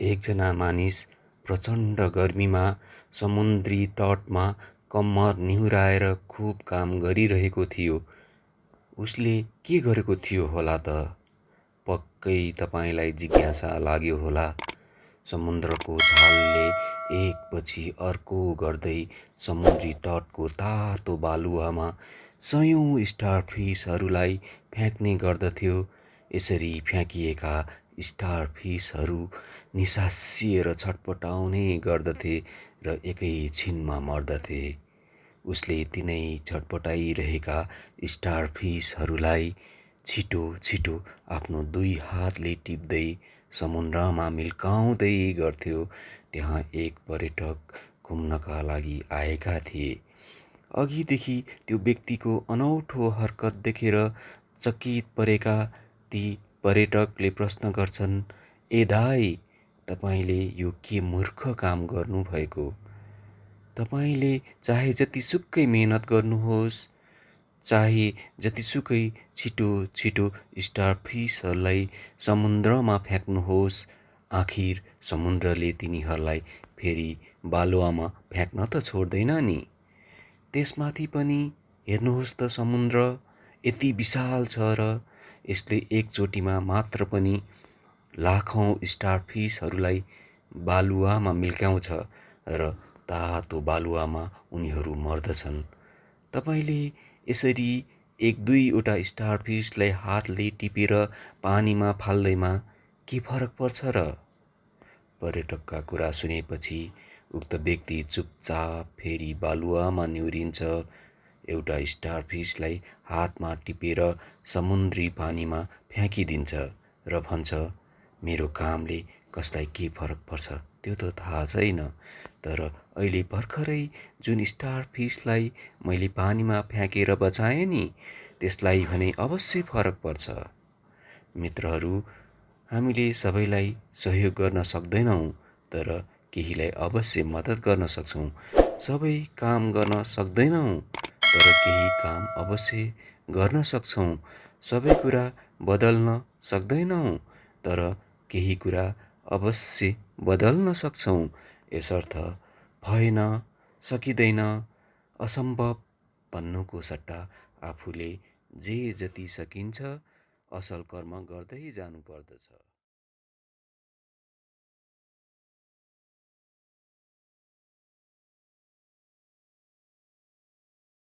एकजना मानिस प्रचण्ड गर्मीमा समुद्री तटमा कम्मर निहुराएर खुब काम गरिरहेको थियो। उसले के गरेको थियो होला त? पक्कै तपाईँलाई जिज्ञासा लाग्यो होला। समुद्रको छालले एकपछि अर्को गर्दै समुद्री तटको तातो बालुवामा सयौं स्टारफिसहरूलाई फ्याँक्ने गर्दथ्यो। यसरी फ्याँकिएका स्टारफिसहरू निसासिएर छटपटाउने गर्दथे र एकैछिनमा मर्दथे। उसले तिनै छटपटाइरहेका स्टारफिसहरूलाई छिटो छिटो आफ्नो दुई हातले टिप्दै समुद्रमा मिल्काउँदै गर्थ्यो। त्यहाँ एक पर्यटक घुम्नका लागि आएका थिए। अघिदेखि त्यो व्यक्तिको अनौठो हरकत देखेर चकित परेका ती पर्यटकले प्रश्न गर्छन्, "ए दाइ, तपाईँले यो के मूर्ख काम गर्नुभएको? तपाईँले चाहे जतिसुकै मेहनत गर्नुहोस्, चाहे जतिसुकै छिटो छिटो स्टारफिसहरूलाई समुद्रमा फ्याँक्नुहोस्, आखिर समुद्रले तिनीहरूलाई फेरि बालुवामा फ्याँक्न त छोड्दैन नि। त्यसमाथि पनि हेर्नुहोस् त, समुद्र यति विशाल छ र यसले एकचोटिमा मात्र पनि लाखौं स्टारफिसहरूलाई बालुवामा मिल्काउँछ र तातो बालुवामा उनीहरू मर्दछन्। तपाईँले यसरी एक दुईवटा स्टारफिसलाई हातले टिपेर पानीमा फाल्दैमा के फरक पर्छ र?" पर्यटकका कुरा सुनेपछि उक्त व्यक्ति चुपचाप फेरि बालुवामा निहुरिन्छ, एउटा स्टारफिसलाई हातमा टिपेर समुद्री पानीमा फ्याँकिदिन्छ र भन्छ, "मेरो कामले कसलाई के फरक पर्छ त्यो त थाहा छैन, तर अहिले भर्खरै जुन स्टारफिसलाई मैले पानीमा फ्याँकेर बचाएँ नि, त्यसलाई भने अवश्य फरक पर्छ।" मित्रहरू, हामीले सबैलाई सहयोग गर्न सक्दैनौँ, तर केहीलाई अवश्य मद्दत गर्न सक्छौँ। सबै काम गर्न सक्दैनौँ, तर केही काम अवश्य गर्न सक्छौँ। सबै कुरा बदल्न सक्दैनौँ, तर केही कुरा अवश्य बदल्न सक्छौँ। यसर्थ भएन, सकिँदैन, असम्भव भन्नुको सट्टा आफूले जे जति सकिन्छ असल कर्म गर्दै जानुपर्दछ।